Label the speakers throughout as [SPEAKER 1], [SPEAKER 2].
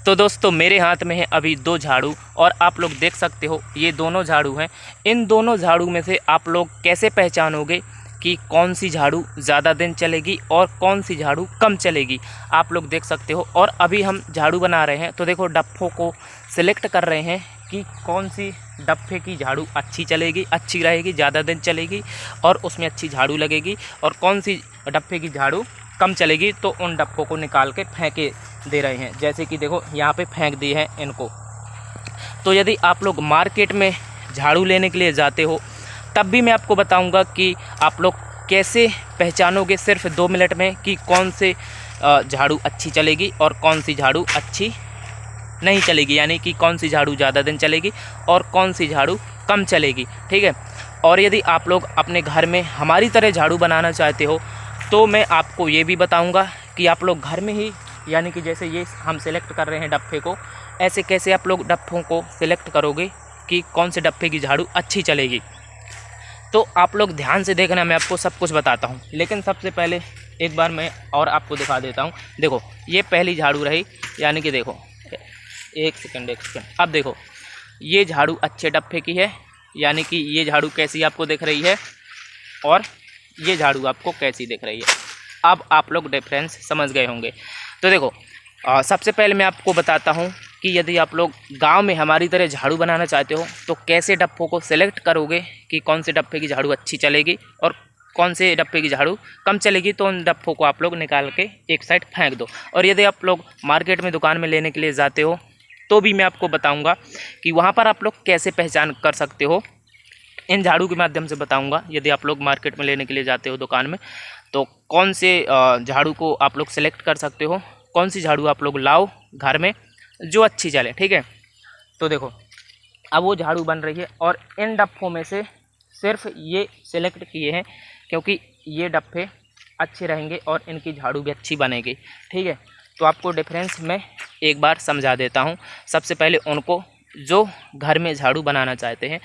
[SPEAKER 1] तो दोस्तों मेरे हाथ में है अभी 2 झाड़ू और आप लोग देख सकते हो ये दोनों झाड़ू हैं। इन दोनों झाड़ू में से आप लोग कैसे पहचानोगे कि कौन सी झाड़ू ज़्यादा दिन चलेगी और कौन सी झाड़ू कम चलेगी, आप लोग देख सकते हो। और अभी हम झाड़ू बना रहे हैं तो देखो डप्फों को सिलेक्ट कर रहे हैं कि कौन सी डप्फे की झाड़ू अच्छी चलेगी, अच्छी रहेगी, ज़्यादा दिन चलेगी और उसमें अच्छी झाड़ू लगेगी, और कौन सी डप्फे की झाड़ू कम चलेगी। तो उन डप्पों को निकाल के फेंके दे रहे हैं, जैसे कि देखो यहाँ पे फेंक दिए हैं इनको। तो यदि आप लोग मार्केट में झाड़ू लेने के लिए जाते हो तब भी मैं आपको बताऊंगा कि आप लोग कैसे पहचानोगे सिर्फ 2 मिनट में कि कौन से झाड़ू अच्छी चलेगी और कौन सी झाड़ू अच्छी नहीं चलेगी, यानी कि कौन सी झाड़ू ज़्यादा दिन चलेगी और कौन सी झाड़ू कम चलेगी, ठीक है। और यदि आप लोग अपने घर में हमारी तरह झाड़ू बनाना चाहते हो तो मैं आपको ये भी बताऊंगा कि आप लोग घर में ही, यानी कि जैसे ये हम सेलेक्ट कर रहे हैं डप्फे को, ऐसे कैसे आप लोग डप्फों को सिलेक्ट करोगे कि कौन से डप्फे की झाड़ू अच्छी चलेगी। तो आप लोग ध्यान से देखना, मैं आपको सब कुछ बताता हूँ। लेकिन सबसे पहले एक बार मैं और आपको दिखा देता हूँ। देखो ये पहली झाड़ू रही, यानी कि देखो एक सेकंड। अब देखो ये झाड़ू अच्छे डप्फे की है, यानी कि ये झाड़ू कैसी आपको दिख रही है और ये झाड़ू आपको कैसी दिख रही है। अब आप लोग डिफरेंस समझ गए होंगे। तो देखो सबसे पहले मैं आपको बताता हूँ कि यदि आप लोग गांव में हमारी तरह झाड़ू बनाना चाहते हो तो कैसे डप्पों को सिलेक्ट करोगे कि कौन से डप्पे की झाड़ू अच्छी चलेगी और कौन से डप्पे की झाड़ू कम चलेगी। तो उन डप्पों को आप लोग निकाल के एक साइड फेंक दो। और यदि आप लोग मार्केट में दुकान में लेने के लिए जाते हो तो भी मैं आपको बताऊँगा कि वहाँ पर आप लोग कैसे पहचान कर सकते हो, इन झाड़ू के माध्यम से बताऊंगा। यदि आप लोग मार्केट में लेने के लिए जाते हो दुकान में तो कौन से झाड़ू को आप लोग सेलेक्ट कर सकते हो, कौन सी झाड़ू आप लोग लाओ घर में जो अच्छी चले, ठीक है। तो देखो अब वो झाड़ू बन रही है और इन डप्फों में से सिर्फ ये सिलेक्ट किए हैं क्योंकि ये डप्फे अच्छे रहेंगे और इनकी झाड़ू भी अच्छी बनेगी, ठीक है। तो आपको डिफरेंस मैं एक बार समझा देता हूँ। सबसे पहले उनको जो घर में झाड़ू बनाना चाहते हैं,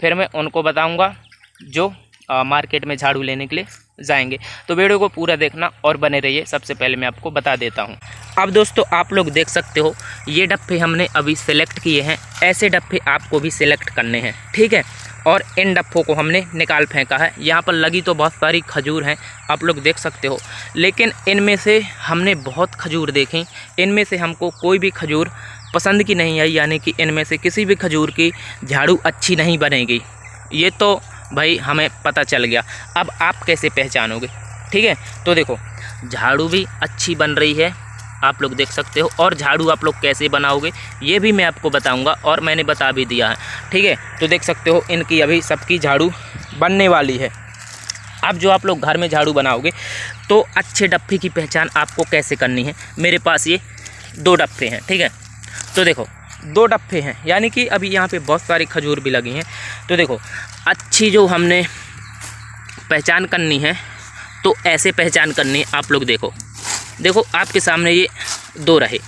[SPEAKER 1] फिर मैं उनको बताऊंगा जो मार्केट में झाड़ू लेने के लिए जाएंगे। तो वीडियो को पूरा देखना और बने रहिए। सबसे पहले मैं आपको बता देता हूं। अब दोस्तों आप लोग देख सकते हो ये डप्पे हमने अभी सेलेक्ट किए हैं, ऐसे डप्पे आपको भी सिलेक्ट करने हैं, ठीक है। और इन डप्पों को हमने निकाल फेंका है। यहाँ पर लगी तो बहुत सारी खजूर हैं, आप लोग देख सकते हो, लेकिन इनमें से हमने बहुत खजूर देखी, इनमें से हमको कोई भी खजूर पसंद की नहीं आई, यानी कि इनमें से किसी भी खजूर की झाड़ू अच्छी नहीं बनेगी। ये तो भाई हमें पता चल गया। अब आप कैसे पहचानोगे, ठीक है। तो देखो झाड़ू भी अच्छी बन रही है, आप लोग देख सकते हो। और झाड़ू आप लोग कैसे बनाओगे ये भी मैं आपको बताऊंगा और मैंने बता भी दिया है, ठीक है। तो देख सकते हो इनकी अभी सबकी झाड़ू बनने वाली है। अब जो आप लोग घर में झाड़ू बनाओगे तो अच्छे डप्फे की पहचान आपको कैसे करनी है। मेरे पास ये 2 डप्फे हैं, ठीक है। तो देखो 2 डप्फे हैं, यानी कि अभी यहाँ पे बहुत सारी खजूर भी लगी हैं। तो देखो अच्छी जो हमने पहचान करनी है तो ऐसे पहचान करनी है। आप लोग देखो आपके सामने ये 2 रहे।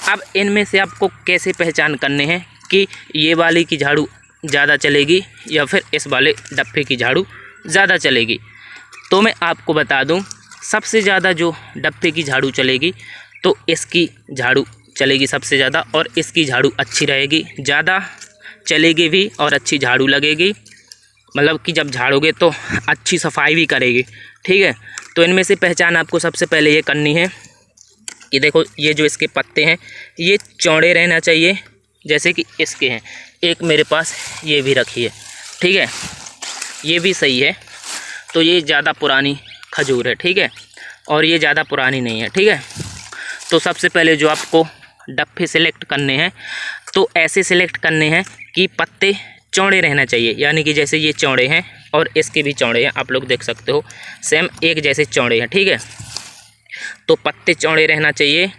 [SPEAKER 1] अब इनमें से आपको कैसे पहचान करने हैं कि ये वाली की झाड़ू ज़्यादा चलेगी या फिर इस वाले डप्फे की झाड़ू ज़्यादा चलेगी। तो मैं आपको बता दूं, सबसे ज़्यादा जो डप्फे की झाड़ू चलेगी तो इसकी झाड़ू चलेगी सबसे ज़्यादा, और इसकी झाड़ू अच्छी रहेगी, ज़्यादा चलेगी भी और अच्छी झाड़ू लगेगी, मतलब कि जब झाड़ोगे तो अच्छी सफाई भी करेगी, ठीक है। तो इनमें से पहचान आपको सबसे पहले ये करनी है कि देखो ये जो इसके पत्ते हैं ये चौड़े रहना चाहिए, जैसे कि इसके हैं। एक मेरे पास ये भी रखी है, ठीक है, ये भी सही है। तो ये ज़्यादा पुरानी खजूर है, ठीक है, और ये ज़्यादा पुरानी नहीं है, ठीक है। तो सबसे पहले जो आपको डप्फे सेलेक्ट करने हैं तो ऐसे सेलेक्ट करने हैं कि पत्ते चौड़े रहना चाहिए, यानी कि जैसे ये चौड़े हैं और इसके भी चौड़े हैं, आप लोग देख सकते हो सेम एक जैसे चौड़े हैं, ठीक है। तो पत्ते चौड़े रहना चाहिए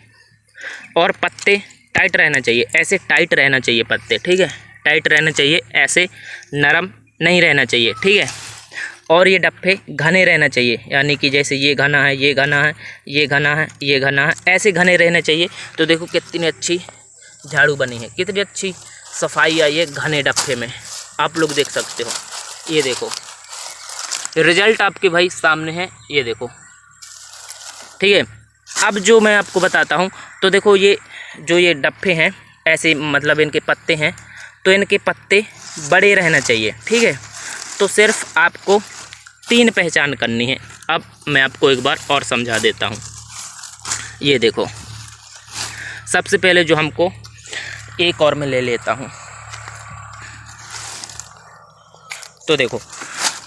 [SPEAKER 1] और पत्ते टाइट रहना चाहिए, ऐसे टाइट रहना चाहिए पत्ते, ठीक है, टाइट रहना चाहिए, ऐसे नरम नहीं रहना चाहिए, ठीक है। और ये डप्फे घने रहना चाहिए, यानी कि जैसे ये घना है, ये घना है, ये घना है, ये घना है, ऐसे घने रहने चाहिए। तो देखो कितनी अच्छी झाड़ू बनी है, कितनी अच्छी सफाई आई है घने डप्फे में, आप लोग देख सकते हो। ये देखो रिजल्ट आपके भाई सामने है, ये देखो, ठीक है। अब जो मैं आपको बताता हूँ, तो देखो ये जो ये डप्फे हैं ऐसे, मतलब इनके पत्ते हैं, तो इनके पत्ते बड़े रहना चाहिए, ठीक है। तो सिर्फ आपको 3 पहचान करनी है। अब मैं आपको एक बार और समझा देता हूँ। ये देखो, सबसे पहले जो हमको एक और मैं ले लेता हूँ, तो देखो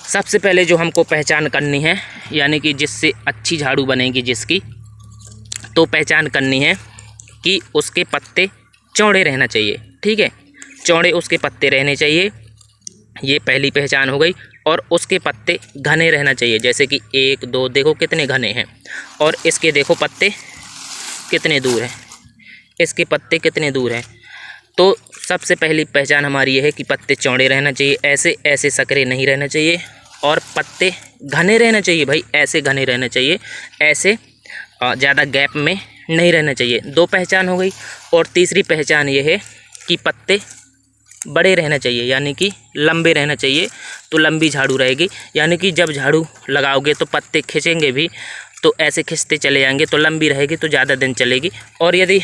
[SPEAKER 1] सबसे पहले जो हमको पहचान करनी है, यानी कि जिससे अच्छी झाड़ू बनेगी जिसकी, तो पहचान करनी है कि उसके पत्ते चौड़े रहना चाहिए, ठीक है। चौड़े उसके पत्ते रहने चाहिए, ये पहली पहचान हो गई। और उसके पत्ते घने रहना चाहिए, जैसे कि 1 2 देखो कितने घने हैं, और इसके देखो पत्ते कितने दूर हैं, इसके पत्ते कितने दूर हैं। तो सबसे पहली पहचान हमारी ये है कि पत्ते चौड़े रहना चाहिए, ऐसे ऐसे सकरे नहीं रहना चाहिए, और पत्ते घने रहना चाहिए भाई, ऐसे घने रहना चाहिए, ऐसे ज़्यादा गैप में नहीं रहना चाहिए। 2 पहचान हो गई। और तीसरी पहचान ये है कि पत्ते बड़े रहना चाहिए, यानी कि लंबे रहना चाहिए, तो लंबी झाड़ू रहेगी। यानी कि जब झाड़ू लगाओगे तो पत्ते खींचेंगे भी, तो ऐसे खींचते चले जाएंगे, तो लंबी रहेगी, तो ज़्यादा दिन चलेगी। और यदि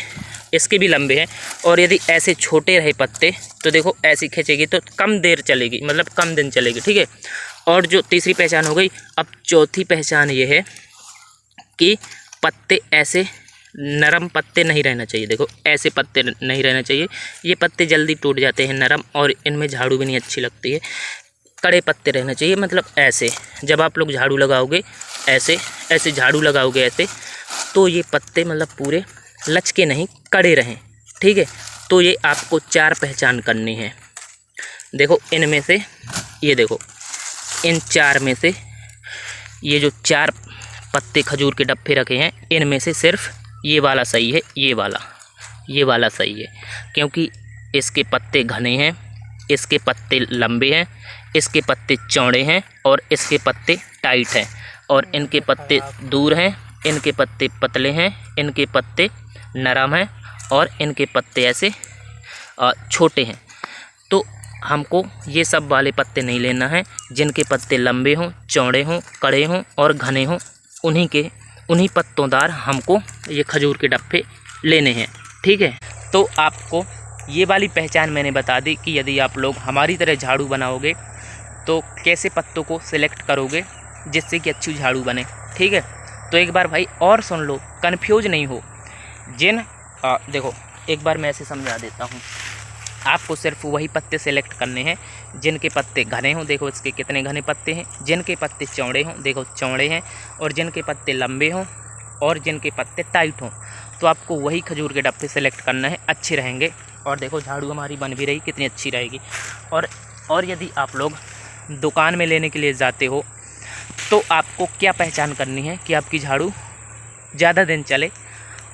[SPEAKER 1] इसके भी लंबे हैं, और यदि ऐसे छोटे रहे पत्ते, तो देखो ऐसे खींचेगी तो कम देर चलेगी, मतलब कम दिन चलेगी, ठीक है। और जो तीसरी पहचान हो गई। अब चौथी पहचान ये है कि पत्ते ऐसे नरम पत्ते नहीं रहना चाहिए, देखो ऐसे पत्ते नहीं रहना चाहिए, ये पत्ते जल्दी टूट जाते हैं नरम, और इनमें झाड़ू भी नहीं अच्छी लगती है। कड़े पत्ते रहना चाहिए, मतलब ऐसे जब आप लोग झाड़ू लगाओगे, ऐसे ऐसे झाड़ू लगाओगे ऐसे, तो ये पत्ते मतलब पूरे लचके नहीं, कड़े रहें, ठीक है। तो ये आपको 4 पहचान करनी है। देखो इनमें से, ये देखो इन 4 में से ये जो 4 पत्ते खजूर के डब्बे रखे हैं, इनमें से सिर्फ ये वाला सही है, ये वाला सही है, क्योंकि इसके पत्ते घने हैं, इसके पत्ते लंबे हैं, इसके पत्ते चौड़े हैं, और इसके पत्ते टाइट हैं, और इनके पत्ते दूर हैं, इनके पत्ते पतले हैं, इनके पत्ते नरम हैं, और इनके पत्ते ऐसे छोटे हैं। तो हमको ये सब वाले पत्ते नहीं लेना है, जिनके पत्ते लंबे हों, चौड़े हों, कड़े हों और घने हों, उन्हीं पत्तोंदार हमको ये खजूर के डब्बे लेने हैं, ठीक है। तो आपको ये वाली पहचान मैंने बता दी कि यदि आप लोग हमारी तरह झाड़ू बनाओगे तो कैसे पत्तों को सिलेक्ट करोगे जिससे कि अच्छी झाड़ू बने, ठीक है। तो एक बार भाई और सुन लो, कन्फ्यूज नहीं हो। देखो एक बार मैं ऐसे समझा देता हूँ। आपको सिर्फ वही पत्ते सेलेक्ट करने हैं जिनके पत्ते घने हों, देखो इसके कितने घने पत्ते हैं, जिनके पत्ते चौड़े हों, देखो चौड़े हैं, और जिनके पत्ते लंबे हों, और जिनके पत्ते टाइट हों। तो आपको वही खजूर के डब्बे सेलेक्ट करना है, अच्छे रहेंगे। और देखो झाड़ू हमारी बन भी रही, कितनी अच्छी रहेगी। और यदि आप लोग दुकान में लेने के लिए जाते हो तो आपको क्या पहचान करनी है कि आपकी झाड़ू ज़्यादा दिन चले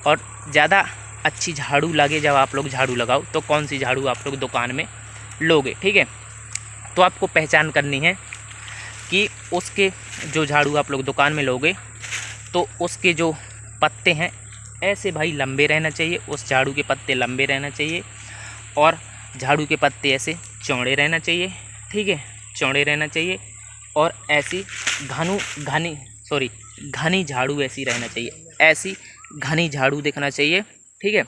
[SPEAKER 1] और ज़्यादा अच्छी झाड़ू लगे। जब आप लोग झाड़ू लगाओ तो कौन सी झाड़ू आप लोग दुकान में लोगे, ठीक है। तो आपको पहचान करनी है कि उसके जो झाड़ू आप लोग दुकान में लोगे तो उसके जो पत्ते हैं ऐसे भाई लंबे रहना चाहिए, उस झाड़ू के पत्ते लंबे रहना चाहिए, और झाड़ू के पत्ते ऐसे चौड़े रहना चाहिए, ठीक है, चौड़े रहना चाहिए। और ऐसी घनी झाड़ू ऐसी रहना चाहिए, ऐसी घनी झाड़ू दिखना चाहिए, ठीक है।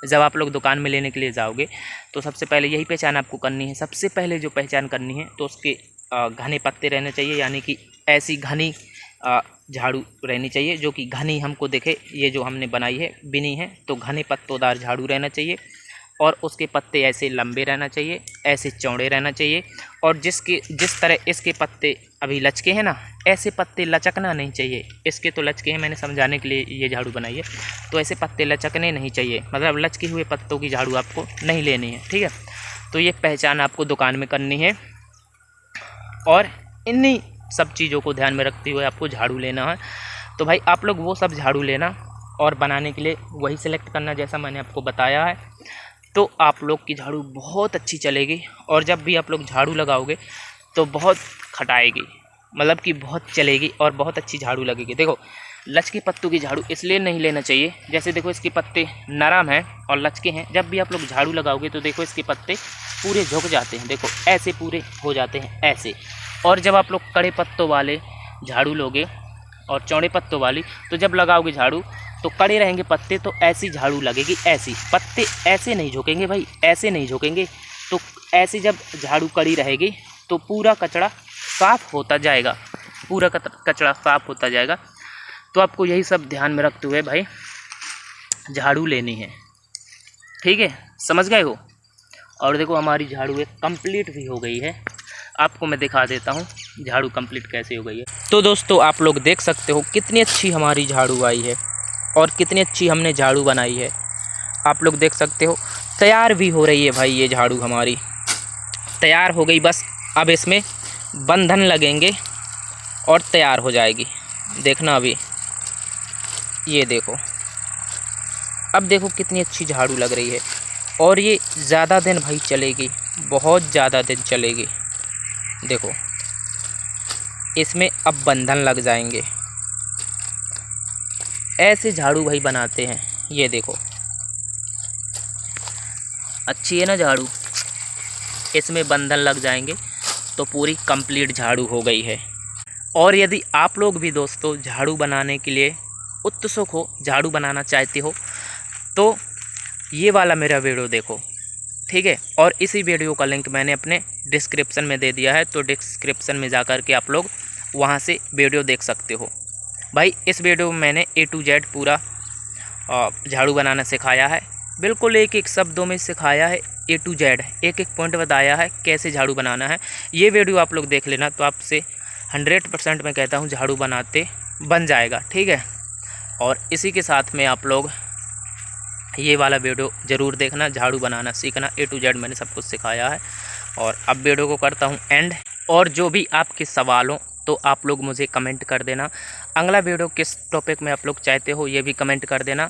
[SPEAKER 1] जब आप लोग दुकान में लेने के लिए जाओगे तो सबसे पहले यही पहचान आपको करनी है। सबसे पहले जो पहचान करनी है तो उसके घने पत्ते रहने चाहिए, यानी कि ऐसी घनी झाड़ू रहनी चाहिए जो कि घनी हमको दिखे। ये जो हमने बनाई है, बिनी है, तो घने पत्तोदार झाड़ू रहना चाहिए, और उसके पत्ते ऐसे लंबे रहना चाहिए, ऐसे चौड़े रहना चाहिए। और जिस तरह इसके पत्ते अभी लचके हैं ना, ऐसे पत्ते लचकना नहीं चाहिए। इसके तो लचके हैं, मैंने समझाने के लिए ये झाड़ू बनाई है, तो ऐसे पत्ते लचकने नहीं चाहिए, मतलब लचके हुए पत्तों की झाड़ू आपको नहीं लेनी है, ठीक है। तो ये पहचान आपको दुकान में करनी है, और इन्हीं सब चीज़ों को ध्यान में रखते हुए आपको झाड़ू लेना है। तो भाई आप लोग वो सब झाड़ू लेना, और बनाने के लिए वही सिलेक्ट करना जैसा मैंने आपको बताया है। तो आप लोग की झाड़ू बहुत अच्छी चलेगी, और जब भी आप लोग झाड़ू लगाओगे तो बहुत खटाएगी, मतलब कि बहुत चलेगी और बहुत अच्छी झाड़ू लगेगी। देखो लचके पत्तों की झाड़ू इसलिए नहीं लेना चाहिए, जैसे देखो इसके पत्ते नरम हैं और लचके हैं, जब भी आप लोग झाड़ू लगाओगे तो देखो इसके पत्ते पूरे झुक जाते हैं, देखो ऐसे पूरे हो जाते हैं ऐसे। और जब आप लोग कड़े पत्तों वाले झाड़ू लोगे और चौड़े पत्तों वाली, तो जब लगाओगे झाड़ू तो कड़े रहेंगे पत्ते तो ऐसी झाड़ू लगेगी, ऐसी पत्ते ऐसे नहीं झुकेंगे भाई, ऐसे नहीं झुकेंगे। तो ऐसे जब झाड़ू कड़ी रहेगी तो पूरा कचरा साफ़ होता जाएगा, पूरा कचरा साफ़ होता जाएगा। तो आपको यही सब ध्यान में रखते हुए भाई झाड़ू लेनी है, ठीक है, समझ गए हो। और देखो हमारी झाड़ू एक कंप्लीट भी हो गई है, आपको मैं दिखा देता हूँ झाड़ू कंप्लीट कैसे हो गई है। तो दोस्तों आप लोग देख सकते हो कितनी अच्छी हमारी झाड़ू आई है और कितनी अच्छी हमने झाड़ू बनाई है। आप लोग देख सकते हो तैयार भी हो रही है भाई, ये झाड़ू हमारी तैयार हो गई। बस अब इसमें बंधन लगेंगे और तैयार हो जाएगी। देखना अभी, ये देखो, अब देखो कितनी अच्छी झाड़ू लग रही है। और ये ज़्यादा दिन भाई चलेगी, बहुत ज़्यादा दिन चलेगी। देखो इसमें अब बंधन लग जाएंगे। ऐसे झाड़ू भाई बनाते हैं, ये देखो अच्छी है ना झाड़ू, इसमें बंधन लग जाएंगे तो पूरी कंप्लीट झाड़ू हो गई है। और यदि आप लोग भी दोस्तों झाड़ू बनाने के लिए उत्सुक हो, झाड़ू बनाना चाहते हो, तो ये वाला मेरा वीडियो देखो, ठीक है। और इसी वीडियो का लिंक मैंने अपने डिस्क्रिप्शन में दे दिया है, तो डिस्क्रिप्शन में जा कर के आप लोग वहाँ से वीडियो देख सकते हो। भाई इस वीडियो में मैंने A to Z पूरा झाड़ू बनाना सिखाया है, बिल्कुल एक एक शब्दों में सिखाया है, A to Z एक एक पॉइंट बताया है कैसे झाड़ू बनाना है। ये वीडियो आप लोग देख लेना तो आपसे 100% मैं कहता हूँ झाड़ू बनाते बन जाएगा, ठीक है। और इसी के साथ में आप लोग ये वाला वीडियो ज़रूर देखना, झाड़ू बनाना सीखना, A to Z मैंने सब कुछ सिखाया है। और अब वीडियो को करता हूँ एंड। और जो भी आपके सवाल हो तो आप लोग मुझे कमेंट कर देना, अगला वीडियो किस टॉपिक में आप लोग चाहते हो ये भी कमेंट कर देना,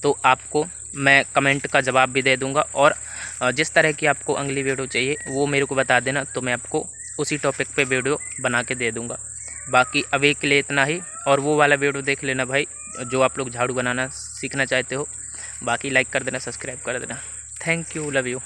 [SPEAKER 1] तो आपको मैं कमेंट का जवाब भी दे दूंगा। और जिस तरह की आपको अगली वीडियो चाहिए वो मेरे को बता देना, तो मैं आपको उसी टॉपिक पे वीडियो बना के दे दूंगा। बाकी अभी के लिए इतना ही, और वो वाला वीडियो देख लेना भाई जो आप लोग झाड़ू बनाना सीखना चाहते हो। बाकी लाइक कर देना, सब्सक्राइब कर देना। Thank you, love you.